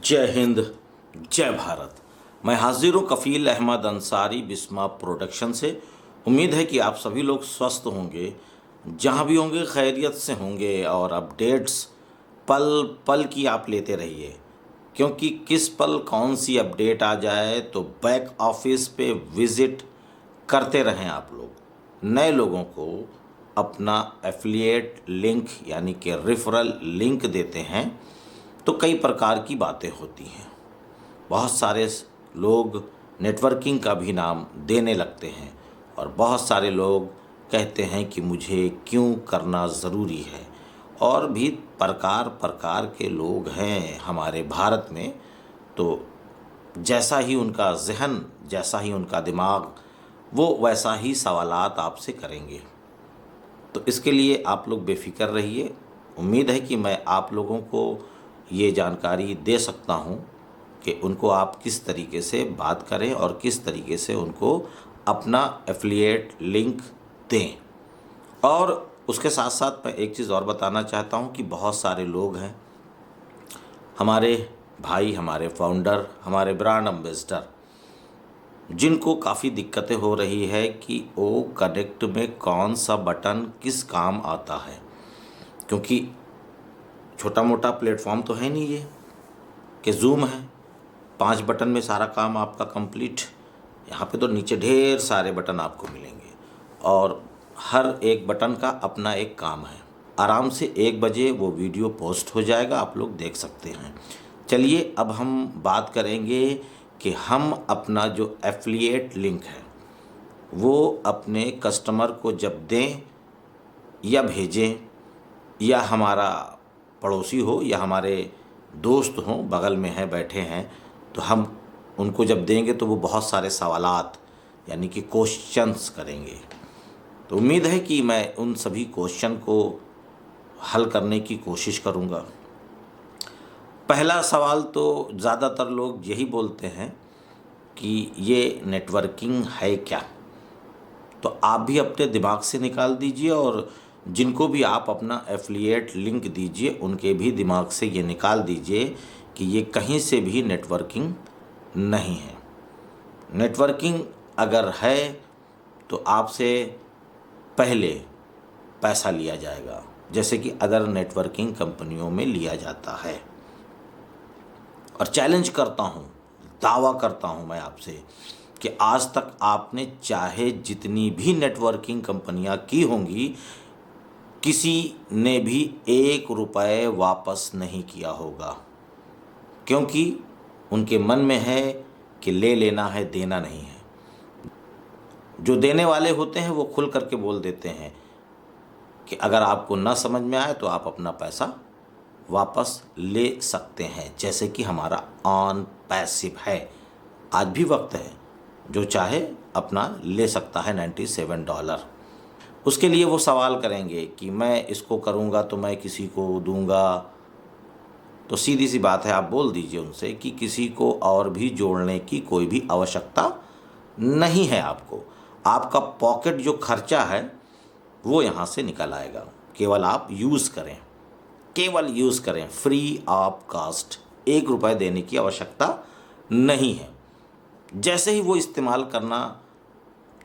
जय हिंद, जय भारत। मैं हाजिर हूँ कफ़ील अहमद अंसारी बिस्मा प्रोडक्शन से। उम्मीद है कि आप सभी लोग स्वस्थ होंगे, जहाँ भी होंगे खैरियत से होंगे और अपडेट्स पल पल की आप लेते रहिए, क्योंकि किस पल कौन सी अपडेट आ जाए तो बैक ऑफिस पे विज़िट करते रहें। आप लोग नए लोगों को अपना एफिलिएट लिंक यानी कि रेफरल लिंक देते हैं तो कई प्रकार की बातें होती हैं। बहुत सारे लोग नेटवर्किंग का भी नाम देने लगते हैं और बहुत सारे लोग कहते हैं कि मुझे क्यों करना ज़रूरी है। और भी प्रकार प्रकार के लोग हैं हमारे भारत में, तो जैसा ही उनका जहन, जैसा ही उनका दिमाग, वो वैसा ही सवालात आपसे करेंगे। तो इसके लिए आप लोग बेफिक्र रहिए। उम्मीद है कि मैं आप लोगों को ये जानकारी दे सकता हूँ कि उनको आप किस तरीके से बात करें और किस तरीके से उनको अपना एफिलिएट लिंक दें। और उसके साथ साथ मैं एक चीज़ और बताना चाहता हूँ कि बहुत सारे लोग हैं हमारे भाई, हमारे फाउंडर, हमारे ब्रांड एम्बेसडर, जिनको काफ़ी दिक्कतें हो रही है कि वो कनेक्ट में कौन सा बटन किस काम आता है। क्योंकि छोटा मोटा प्लेटफॉर्म तो है नहीं ये कि जूम है 5 बटन में सारा काम आपका कंप्लीट। यहाँ पे तो नीचे ढेर सारे बटन आपको मिलेंगे और हर एक बटन का अपना एक काम है। आराम से 1 बजे वो वीडियो पोस्ट हो जाएगा, आप लोग देख सकते हैं। चलिए अब हम बात करेंगे कि हम अपना जो एफिलिएट लिंक है वो अपने कस्टमर को जब दें या भेजें, या हमारा पड़ोसी हो या हमारे दोस्त हों, बगल में हैं, बैठे हैं, तो हम उनको जब देंगे तो वो बहुत सारे सवालात यानी कि क्वेश्चंस करेंगे। तो उम्मीद है कि मैं उन सभी क्वेश्चन को हल करने की कोशिश करूँगा। पहला सवाल तो ज़्यादातर लोग यही बोलते हैं कि ये नेटवर्किंग है क्या। तो आप भी अपने दिमाग से निकाल दीजिए और जिनको भी आप अपना एफिलिएट लिंक दीजिए उनके भी दिमाग से ये निकाल दीजिए कि ये कहीं से भी नेटवर्किंग नहीं है। नेटवर्किंग अगर है तो आपसे पहले पैसा लिया जाएगा, जैसे कि अदर नेटवर्किंग कंपनियों में लिया जाता है। और चैलेंज करता हूँ, दावा करता हूँ मैं आपसे कि आज तक आपने चाहे जितनी भी नेटवर्किंग कंपनियां की होंगी, किसी ने भी 1 रुपये वापस नहीं किया होगा, क्योंकि उनके मन में है कि ले लेना है, देना नहीं है। जो देने वाले होते हैं वो खुल करके बोल देते हैं कि अगर आपको ना समझ में आए तो आप अपना पैसा वापस ले सकते हैं, जैसे कि हमारा ऑन पैसिव है। आज भी वक्त है, जो चाहे अपना ले सकता है $97। उसके लिए वो सवाल करेंगे कि मैं इसको करूँगा तो मैं किसी को दूंगा। तो सीधी सी बात है, आप बोल दीजिए उनसे कि किसी को और भी जोड़ने की कोई भी आवश्यकता नहीं है। आपका पॉकेट जो खर्चा है वो यहाँ से निकल आएगा। केवल आप यूज़ करें, केवल यूज़ करें, फ्री ऑफ कास्ट। 1 रुपये देने की आवश्यकता नहीं है। जैसे ही वो इस्तेमाल करना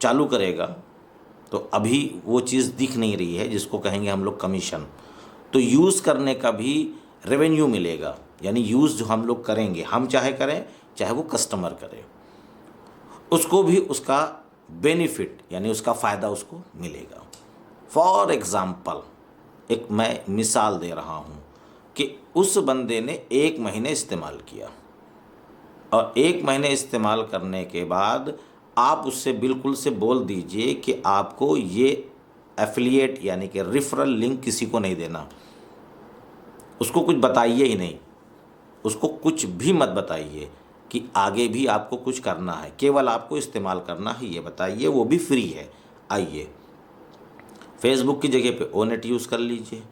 चालू करेगा तो अभी वो चीज़ दिख नहीं रही है जिसको कहेंगे हम लोग कमीशन, तो यूज़ करने का भी रेवेन्यू मिलेगा। यानी यूज़ जो हम लोग करेंगे, हम चाहे करें चाहे वो कस्टमर करे, उसको भी उसका बेनिफिट यानी उसका फ़ायदा उसको मिलेगा। फॉर एग्ज़ाम्पल एक मैं मिसाल दे रहा हूँ कि उस बंदे ने 1 महीने इस्तेमाल किया और 1 महीने इस्तेमाल करने के बाद आप उससे बिल्कुल से बोल दीजिए कि आपको ये एफिलिएट यानी कि रेफरल लिंक किसी को नहीं देना। उसको कुछ बताइए ही नहीं, उसको कुछ भी मत बताइए कि आगे भी आपको कुछ करना है, केवल आपको इस्तेमाल करना है, ये बताइए। वो भी फ्री है। आइए, फेसबुक की जगह पे ओनेट यूज़ कर लीजिए,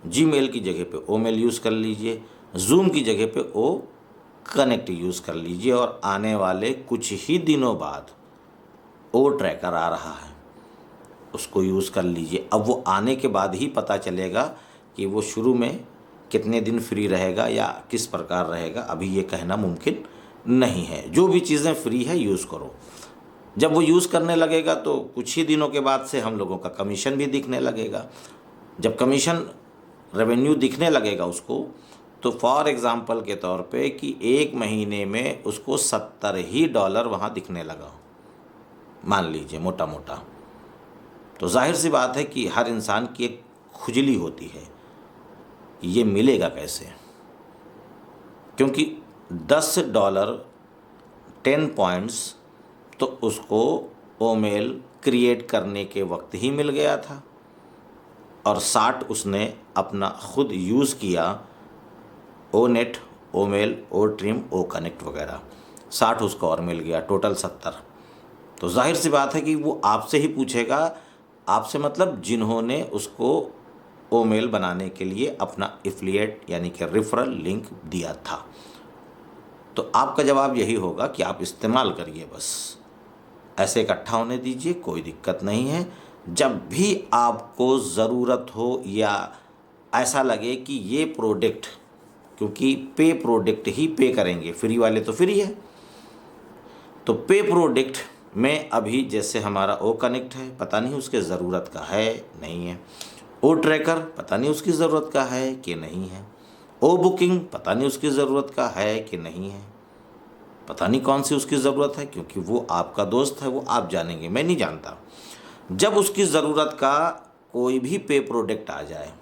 जीमेल की जगह पे ओमेल यूज़ कर लीजिए, जूम की जगह पे ओ कनेक्ट यूज़ कर लीजिए। और आने वाले कुछ ही दिनों बाद ओ ट्रैकर आ रहा है, उसको यूज़ कर लीजिए। अब वो आने के बाद ही पता चलेगा कि वो शुरू में कितने दिन फ्री रहेगा या किस प्रकार रहेगा, अभी ये कहना मुमकिन नहीं है। जो भी चीज़ें फ्री है यूज़ करो। जब वो यूज़ करने लगेगा तो कुछ ही दिनों के बाद से हम लोगों का कमीशन भी दिखने लगेगा। जब कमीशन रेवेन्यू दिखने लगेगा उसको, तो फॉर एग्ज़ाम्पल के तौर पे कि एक महीने में उसको $70 वहाँ दिखने लगा, मान लीजिए मोटा मोटा, तो जाहिर सी बात है कि हर इंसान की एक खुजली होती है कि ये मिलेगा कैसे, क्योंकि $10 10 पॉइंट्स तो उसको ओमेल क्रिएट करने के वक्त ही मिल गया था, और 60 उसने अपना खुद यूज़ किया, ओ नेट, ओ मेल, ओ ट्रिम, ओ कनेक्ट वगैरह, 60 उसको और मिल गया, टोटल 70। तो जाहिर सी बात है कि वो आपसे ही पूछेगा, आपसे मतलब जिन्होंने उसको ओ मेल बनाने के लिए अपना एफिलिएट यानी कि रेफरल लिंक दिया था। तो आपका जवाब यही होगा कि आप इस्तेमाल करिए, बस ऐसे इकट्ठा होने दीजिए, कोई दिक्कत नहीं है। जब भी आपको ज़रूरत हो या ऐसा लगे कि ये प्रोडक्ट, क्योंकि पे प्रोडक्ट ही पे करेंगे, फ्री वाले तो फ्री है, तो पे प्रोडक्ट में अभी जैसे हमारा ओ कनेक्ट है, पता नहीं उसके ज़रूरत का है नहीं है, ओ ट्रैकर पता नहीं उसकी ज़रूरत का है कि नहीं है, ओ बुकिंग पता नहीं उसकी ज़रूरत का है कि नहीं है, पता नहीं कौन सी उसकी ज़रूरत है, क्योंकि वो आपका दोस्त है, वो आप जानेंगे, मैं नहीं जानता। जब उसकी ज़रूरत का कोई भी पे प्रोडक्ट आ जाए,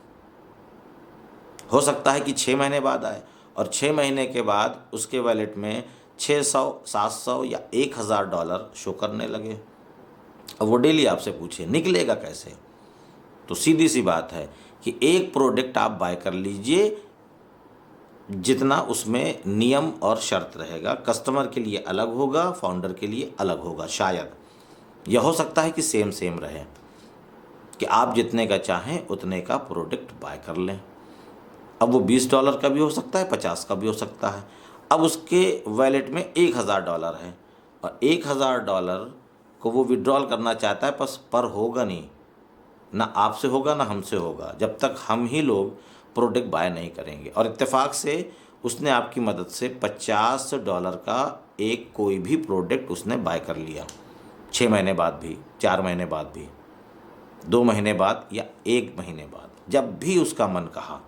हो सकता है कि 6 महीने बाद आए, और 6 महीने के बाद उसके वैलेट में 600, 700 या $1000 शो करने लगे। अब वो डेली आपसे पूछे निकलेगा कैसे, तो सीधी सी बात है कि एक प्रोडक्ट आप बाय कर लीजिए जितना उसमें नियम और शर्त रहेगा, कस्टमर के लिए अलग होगा, फाउंडर के लिए अलग होगा। शायद यह हो सकता है कि सेम सेम रहे, कि आप जितने का चाहें उतने का प्रोडक्ट बाय कर लें। अब वो $20 का भी हो सकता है, 50 का भी हो सकता है। अब उसके वैलेट में $1000 है, और $1000 को वो विड्रॉल करना चाहता है, पर होगा नहीं, ना आपसे होगा ना हमसे होगा, जब तक हम ही लोग प्रोडक्ट बाय नहीं करेंगे। और इत्तेफाक से उसने आपकी मदद से $50 का एक कोई भी प्रोडक्ट उसने बाय कर लिया, 6 महीने बाद भी, 4 महीने बाद भी, 2 महीने बाद या 1 महीने बाद, जब भी उसका मन कहा,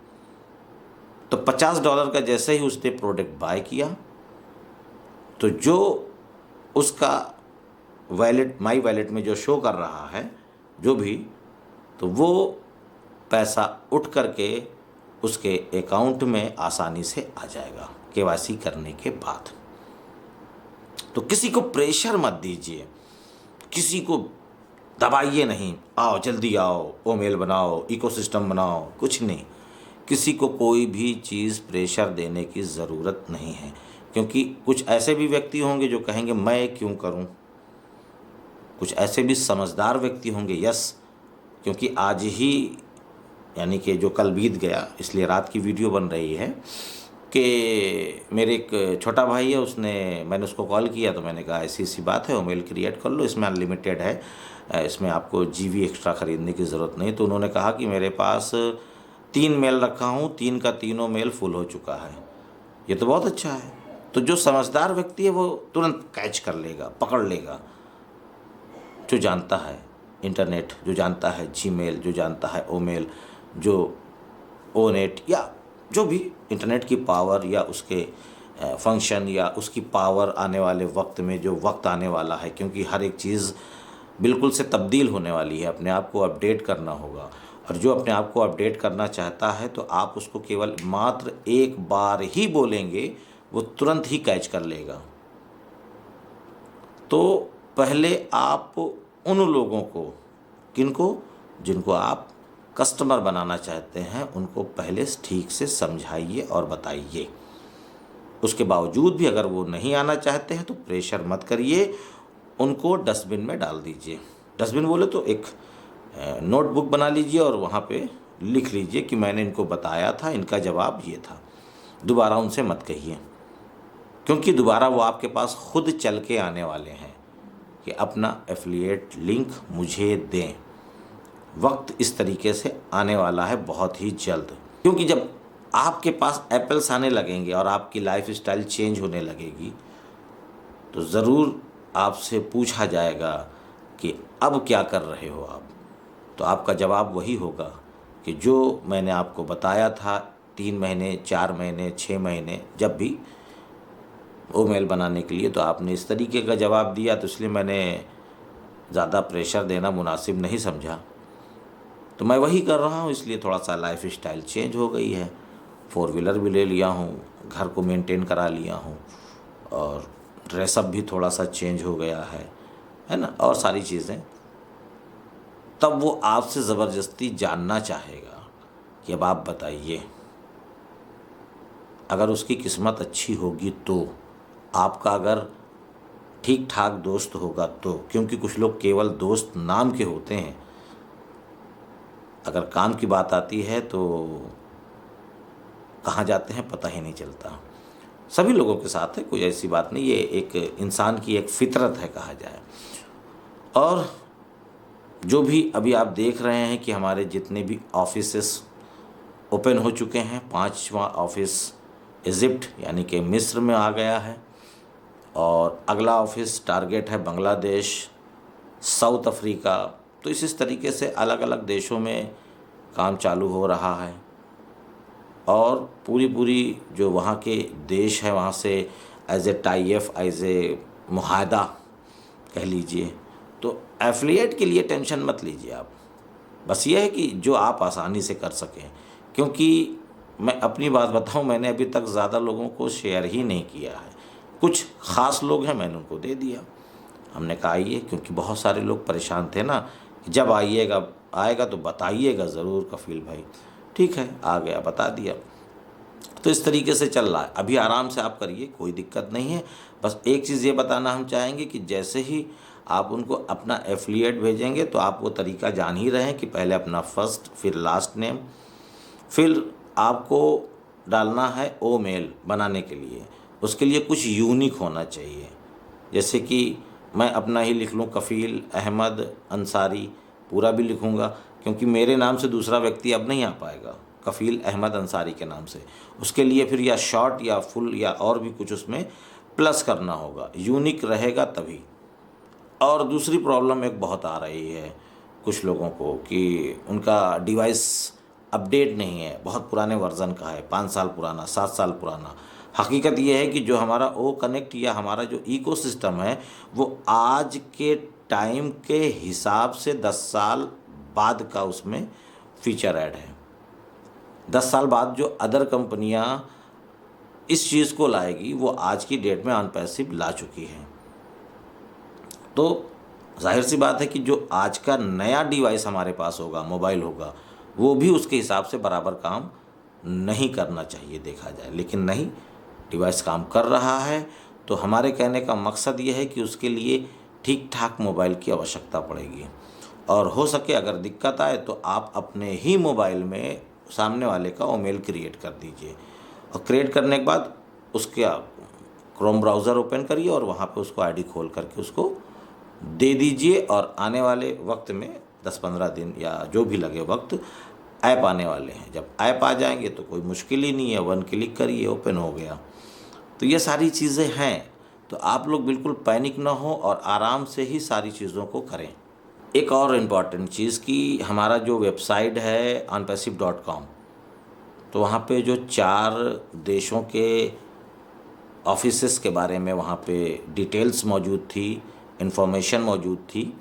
तो $50 का जैसे ही उसने प्रोडक्ट बाय किया, तो जो उसका वैलेट, माई वैलेट में जो शो कर रहा है जो भी, तो वो पैसा उठ करके उसके अकाउंट में आसानी से आ जाएगा केवाईसी करने के बाद। तो किसी को प्रेशर मत दीजिए, किसी को दबाइए नहीं, आओ जल्दी आओ, ओ मेल बनाओ, इकोसिस्टम बनाओ, कुछ नहीं। किसी को कोई भी चीज़ प्रेशर देने की ज़रूरत नहीं है, क्योंकि कुछ ऐसे भी व्यक्ति होंगे जो कहेंगे मैं क्यों करूं, कुछ ऐसे भी समझदार व्यक्ति होंगे, यस, क्योंकि आज ही यानी कि जो कल बीत गया, इसलिए रात की वीडियो बन रही है, कि मेरे एक छोटा भाई है, मैंने उसको कॉल किया, तो मैंने कहा ऐसी सी बात है, मेल क्रिएट कर लो, इसमें अनलिमिटेड है, इसमें आपको जीबी एक्स्ट्रा ख़रीदने की ज़रूरत नहीं। तो उन्होंने कहा कि मेरे पास 3 मेल रखा हूँ, 3 का तीनों मेल फुल हो चुका है। ये तो बहुत अच्छा है। तो जो समझदार व्यक्ति है वो तुरंत कैच कर लेगा, पकड़ लेगा, जो जानता है इंटरनेट, जो जानता है जीमेल, जो जानता है ओमेल, जो ओ नेट, या जो भी इंटरनेट की पावर या उसके फंक्शन या उसकी पावर आने वाले वक्त में जो वक्त आने वाला है, क्योंकि हर एक चीज़ बिल्कुल से तब्दील होने वाली है, अपने आप को अपडेट करना होगा। और जो अपने आप को अपडेट करना चाहता है, तो आप उसको केवल मात्र एक बार ही बोलेंगे, वो तुरंत ही कैच कर लेगा। तो पहले आप उन लोगों को, किनको, जिनको आप कस्टमर बनाना चाहते हैं, उनको पहले ठीक से समझाइए और बताइए। उसके बावजूद भी अगर वो नहीं आना चाहते हैं तो प्रेशर मत करिए, उनको डस्टबिन में डाल दीजिए। डस्टबिन बोले तो एक नोटबुक बना लीजिए और वहाँ पे लिख लीजिए कि मैंने इनको बताया था, इनका जवाब ये था। दोबारा उनसे मत कहिए, क्योंकि दोबारा वो आपके पास खुद चल के आने वाले हैं कि अपना एफिलिएट लिंक मुझे दें। वक्त इस तरीके से आने वाला है बहुत ही जल्द, क्योंकि जब आपके पास एप्पल्स आने लगेंगे और आपकी लाइफ स्टाइल चेंज होने लगेगी, तो ज़रूर आपसे पूछा जाएगा कि अब क्या कर रहे हो आप। तो आपका जवाब वही होगा कि जो मैंने आपको बताया था 3 महीने, 4 महीने, 6 महीने, जब भी ईमेल बनाने के लिए, तो आपने इस तरीके का जवाब दिया, तो इसलिए मैंने ज़्यादा प्रेशर देना मुनासिब नहीं समझा। तो मैं वही कर रहा हूँ, इसलिए थोड़ा सा लाइफ स्टाइल चेंज हो गई है। 4 व्हीलर भी ले लिया हूँ, घर को मेंटेन करा लिया हूँ, और ड्रेसअप भी थोड़ा सा चेंज हो गया है ना, और सारी चीज़ें। तब वो आपसे ज़बरदस्ती जानना चाहेगा कि अब आप बताइए। अगर उसकी किस्मत अच्छी होगी तो, आपका अगर ठीक ठाक दोस्त होगा तो, क्योंकि कुछ लोग केवल दोस्त नाम के होते हैं, अगर काम की बात आती है तो कहाँ जाते हैं पता ही नहीं चलता। सभी लोगों के साथ है, कोई ऐसी बात नहीं, ये एक इंसान की एक फितरत है कहा जाए। और जो भी अभी आप देख रहे हैं कि हमारे जितने भी ऑफिसेस ओपन हो चुके हैं, 5वां ऑफिस इजिप्ट यानी कि मिस्र में आ गया है, और अगला ऑफिस टारगेट है बांग्लादेश, साउथ अफ्रीका। तो इस तरीके से अलग अलग देशों में काम चालू हो रहा है, और पूरी जो वहाँ के देश हैं वहाँ से as a tie-up, as a मुआहदा कह लीजिए। तो एफिलिएट के लिए टेंशन मत लीजिए आप, बस ये है कि जो आप आसानी से कर सकें। क्योंकि मैं अपनी बात बताऊं, मैंने अभी तक ज़्यादा लोगों को शेयर ही नहीं किया है। कुछ ख़ास लोग हैं, मैंने उनको दे दिया। हमने कहा आइए, क्योंकि बहुत सारे लोग परेशान थे ना, जब आएगा तो बताइएगा ज़रूर कफ़ील भाई। ठीक है, आ गया, बता दिया। तो इस तरीके से चल रहा है। अभी आराम से आप करिए, कोई दिक्कत नहीं है। बस एक चीज़ ये बताना हम चाहेंगे कि जैसे ही आप उनको अपना एफिलिएट भेजेंगे, तो आप वो तरीका जान ही रहे हैं कि पहले अपना फर्स्ट, फिर लास्ट नेम, फिर आपको डालना है ईमेल बनाने के लिए। उसके लिए कुछ यूनिक होना चाहिए। जैसे कि मैं अपना ही लिख लूँ, कफ़ील अहमद अंसारी, पूरा भी लिखूँगा, क्योंकि मेरे नाम से दूसरा व्यक्ति अब नहीं आ पाएगा कफ़ील अहमद अंसारी के नाम से। उसके लिए फिर या शॉर्ट या फुल या और भी कुछ उसमें प्लस करना होगा, यूनिक रहेगा तभी। और दूसरी प्रॉब्लम एक बहुत आ रही है कुछ लोगों को कि उनका डिवाइस अपडेट नहीं है, बहुत पुराने वर्ज़न का है, 5 साल पुराना, 7 साल पुराना। हकीकत ये है कि जो हमारा ओ कनेक्ट या हमारा जो इकोसिस्टम है, वो आज के टाइम के हिसाब से 10 साल बाद का उसमें फीचर ऐड है। 10 साल बाद जो अदर कंपनियां इस चीज़ को लाएगी, वो आज की डेट में ऑन पैसिव ला चुकी हैं। तो जाहिर सी बात है कि जो आज का नया डिवाइस हमारे पास होगा, मोबाइल होगा, वो भी उसके हिसाब से बराबर काम नहीं करना चाहिए देखा जाए। लेकिन नहीं, डिवाइस काम कर रहा है। तो हमारे कहने का मकसद ये है कि उसके लिए ठीक ठाक मोबाइल की आवश्यकता पड़ेगी। और हो सके अगर दिक्कत आए तो आप अपने ही मोबाइल में सामने वाले का ईमेल क्रिएट कर दीजिए, और क्रिएट करने के बाद उसके क्रोम ब्राउज़र ओपन करिए और वहाँ पे उसको आईडी खोल करके उसको दे दीजिए। और आने वाले वक्त में 10-15 दिन या जो भी लगे वक्त, ऐप आने वाले हैं। जब ऐप आ जाएंगे तो कोई मुश्किल ही नहीं है, 1 क्लिक करिए, ओपन हो गया। तो ये सारी चीज़ें हैं। तो आप लोग बिल्कुल पैनिक ना हो और आराम से ही सारी चीज़ों को करें। एक और इम्पॉर्टेंट चीज़ कि हमारा जो वेबसाइट है onpassive.com, तो वहाँ पे जो 4 देशों के ऑफिसेस के बारे में वहाँ पे डिटेल्स मौजूद थी, इन्फॉर्मेशन मौजूद थी।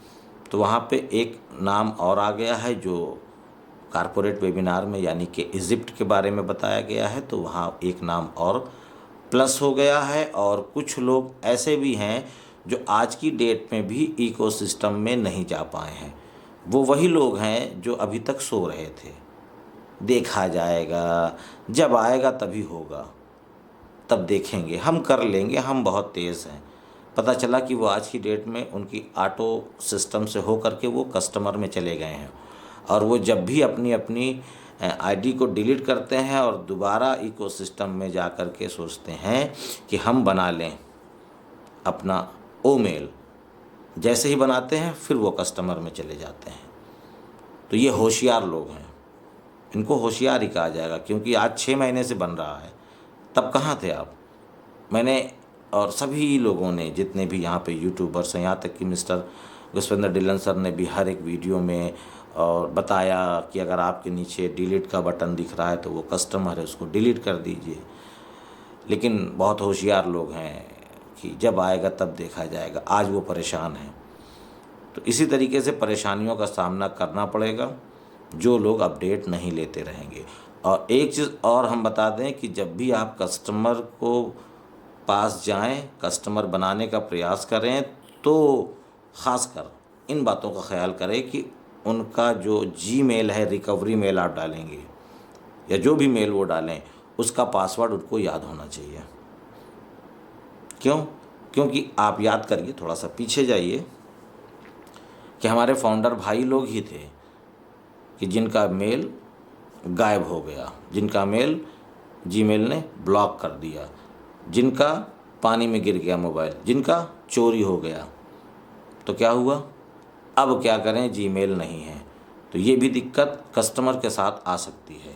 तो वहाँ पे एक नाम और आ गया है जो कारपोरेट वेबिनार में यानी कि इजिप्ट के बारे में बताया गया है, तो वहाँ एक नाम और प्लस हो गया है। और कुछ लोग ऐसे भी हैं जो आज की डेट में भी इकोसिस्टम में नहीं जा पाए हैं। वो वही लोग हैं जो अभी तक सो रहे थे। देखा जाएगा, जब आएगा तभी होगा, तब देखेंगे, हम कर लेंगे, हम बहुत तेज़ हैं। पता चला कि वो आज की डेट में उनकी ऑटो सिस्टम से हो करके वो कस्टमर में चले गए हैं, और वो जब भी अपनी अपनी आईडी को डिलीट करते हैं और दोबारा इकोसिस्टम में जा कर के सोचते हैं कि हम बना लें अपना ईमेल, जैसे ही बनाते हैं फिर वो कस्टमर में चले जाते हैं। तो ये होशियार लोग हैं, इनको होशियार ही कहा जाएगा, क्योंकि आज 6 महीने से बन रहा है, तब कहाँ थे आप। मैंने और सभी लोगों ने, जितने भी यहाँ पे यूट्यूबर्स हैं, यहाँ तक कि मिस्टर पुष्पेंद्र डिलन सर ने भी हर एक वीडियो में और बताया कि अगर आपके नीचे डिलीट का बटन दिख रहा है तो वो कस्टमर है, उसको डिलीट कर दीजिए। लेकिन बहुत होशियार लोग हैं कि जब आएगा तब देखा जाएगा, आज वो परेशान हैं। तो इसी तरीके से परेशानियों का सामना करना पड़ेगा जो लोग अपडेट नहीं लेते रहेंगे। और एक चीज़ और हम बता दें कि जब भी आप कस्टमर को पास जाएं, कस्टमर बनाने का प्रयास करें, तो ख़ासकर इन बातों का ख्याल करें कि उनका जो जीमेल है, रिकवरी मेल आप डालेंगे या जो भी मेल वो डालें, उसका पासवर्ड उनको याद होना चाहिए। क्यों? क्योंकि आप याद करिए, थोड़ा सा पीछे जाइए, कि हमारे फाउंडर भाई लोग ही थे कि जिनका मेल गायब हो गया, जिनका मेल जीमेल ने ब्लॉक कर दिया, जिनका पानी में गिर गया मोबाइल, जिनका चोरी हो गया। तो क्या हुआ? अब क्या करें, जीमेल नहीं है। तो ये भी दिक्कत कस्टमर के साथ आ सकती है।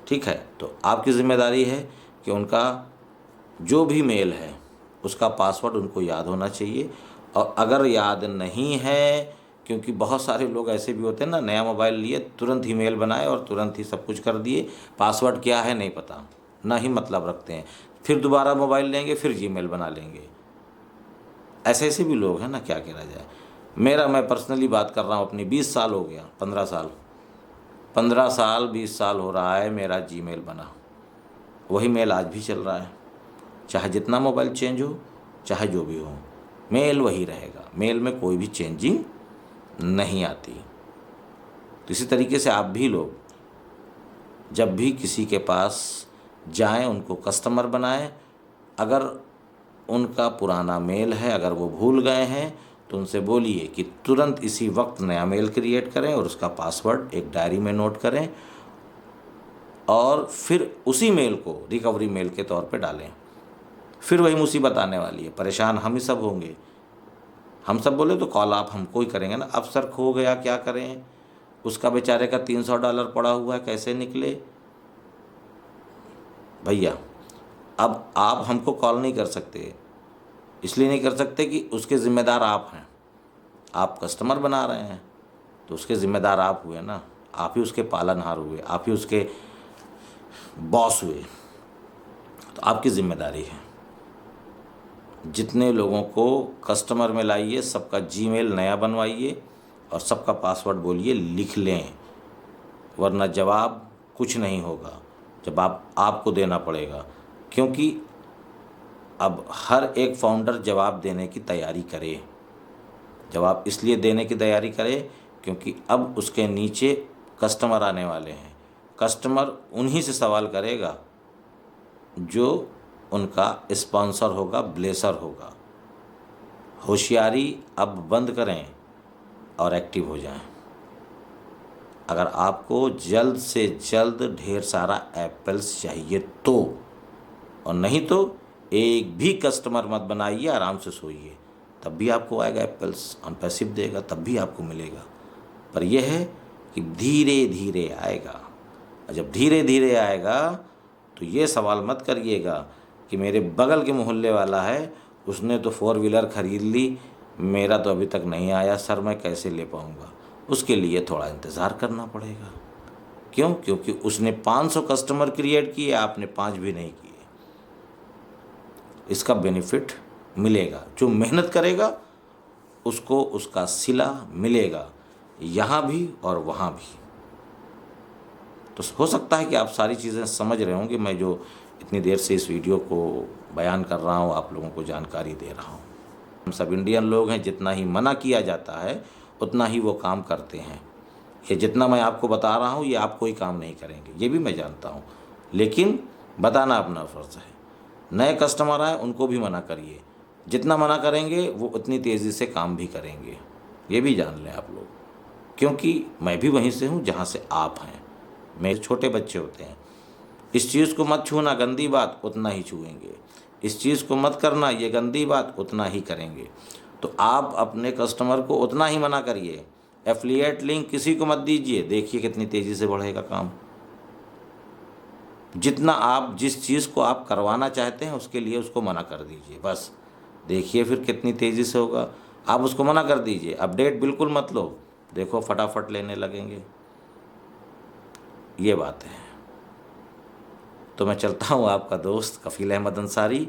ठीक है, तो आपकी ज़िम्मेदारी है कि उनका जो भी मेल है उसका पासवर्ड उनको याद होना चाहिए। और अगर याद नहीं है, क्योंकि बहुत सारे लोग ऐसे भी होते हैं ना, नया मोबाइल लिए तुरंत ही मेल बनाए और तुरंत ही सब कुछ कर दिए, पासवर्ड क्या है नहीं पता, ना ही मतलब रखते हैं, फिर दोबारा मोबाइल लेंगे, फिर जीमेल बना लेंगे। ऐसे ऐसे भी लोग हैं ना, क्या करा जाए। मैं पर्सनली बात कर रहा हूँ अपनी, 20 साल हो गया, 15 साल 20 साल हो रहा है मेरा जीमेल बना, वही मेल आज भी चल रहा है। चाहे जितना मोबाइल चेंज हो, चाहे जो भी हो, मेल वही रहेगा, मेल में कोई भी चेंजिंग नहीं आती। तो इसी तरीके से आप भी लोग जब भी किसी के पास जाएं, उनको कस्टमर बनाएं। अगर उनका पुराना मेल है, अगर वो भूल गए हैं, तो उनसे बोलिए कि तुरंत इसी वक्त नया मेल क्रिएट करें और उसका पासवर्ड एक डायरी में नोट करें और फिर उसी मेल को रिकवरी मेल के तौर पे डालें। फिर वही मुसीबत आने वाली है, परेशान हम ही सब होंगे। हम सब बोले तो कॉल आप हमको ही करेंगे ना, अब सर खो गया क्या करें, उसका बेचारे का $300 पड़ा हुआ है, कैसे निकले। भैया अब आप हमको कॉल नहीं कर सकते, इसलिए नहीं कर सकते कि उसके ज़िम्मेदार आप हैं। आप कस्टमर बना रहे हैं तो उसके ज़िम्मेदार आप हुए ना, आप ही उसके पालनहार हुए, आप ही उसके बॉस हुए। तो आपकी ज़िम्मेदारी है, जितने लोगों को कस्टमर में लाइए, सबका जीमेल नया बनवाइए और सबका पासवर्ड बोलिए, लिख लें, वरना जवाब कुछ नहीं होगा, जवाब आपको देना पड़ेगा। क्योंकि अब हर एक फाउंडर जवाब देने की तैयारी करे। जवाब इसलिए देने की तैयारी करे क्योंकि अब उसके नीचे कस्टमर आने वाले हैं। कस्टमर उन्हीं से सवाल करेगा जो उनका स्पॉन्सर होगा, ब्लेसर होगा। होशियारी अब बंद करें और एक्टिव हो जाएं। अगर आपको जल्द से जल्द ढेर सारा एप्पल्स चाहिए तो, और नहीं तो एक भी कस्टमर मत बनाइए, आराम से सोइए, तब भी आपको आएगा एप्पल्स, हम पैसिव देगा तब भी आपको मिलेगा। पर यह है कि धीरे धीरे आएगा, और जब धीरे धीरे आएगा तो ये सवाल मत करिएगा कि मेरे बगल के मोहल्ले वाला है, उसने तो 4 व्हीलर खरीद ली, मेरा तो अभी तक नहीं आया, सर मैं कैसे ले पाऊँगा। उसके लिए थोड़ा इंतज़ार करना पड़ेगा। क्यों? क्योंकि उसने 500 कस्टमर क्रिएट किए, आपने 5 भी नहीं किए। इसका बेनिफिट मिलेगा, जो मेहनत करेगा उसको उसका सिला मिलेगा, यहाँ भी और वहाँ भी। तो हो सकता है कि आप सारी चीज़ें समझ रहे होंगे, मैं जो इतनी देर से इस वीडियो को बयान कर रहा हूँ, आप लोगों को जानकारी दे रहा हूँ। हम सब इंडियन लोग हैं, जितना ही मना किया जाता है उतना ही वो काम करते हैं। ये जितना मैं आपको बता रहा हूँ ये आप कोई काम नहीं करेंगे, ये भी मैं जानता हूँ, लेकिन बताना अपना फ़र्ज़ है। नए कस्टमर आए उनको भी मना करिए, जितना मना करेंगे वो उतनी तेज़ी से काम भी करेंगे, ये भी जान लें आप लोग। क्योंकि मैं भी वहीं से हूँ जहाँ से आप हैं। मेरे छोटे बच्चे होते हैं, इस चीज़ को मत छूना, गंदी बात, उतना ही छुएंगे। इस चीज़ को मत करना, ये गंदी बात, उतना ही करेंगे। तो आप अपने कस्टमर को उतना ही मना करिए एफिलिएट लिंक किसी को मत दीजिए, देखिए कितनी तेज़ी से बढ़ेगा काम। जितना आप जिस चीज़ को आप करवाना चाहते हैं उसके लिए उसको मना कर दीजिए, बस देखिए फिर कितनी तेज़ी से होगा। आप उसको मना कर दीजिए, अपडेट बिल्कुल मत लो, देखो फटाफट लेने लगेंगे। ये बात है। तो मैं चलता हूँ, आपका दोस्त कफ़ील अहमद अंसारी,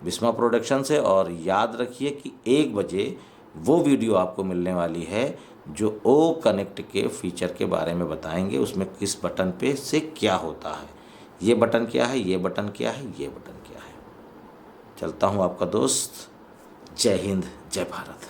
बिस्मा प्रोडक्शन से। और याद रखिए कि 1 बजे वो वीडियो आपको मिलने वाली है जो ओ कनेक्ट के फीचर के बारे में बताएंगे, उसमें किस बटन पे से क्या होता है, ये बटन क्या है, ये बटन क्या है, ये बटन क्या है। चलता हूँ, आपका दोस्त। जय हिंद, जय भारत।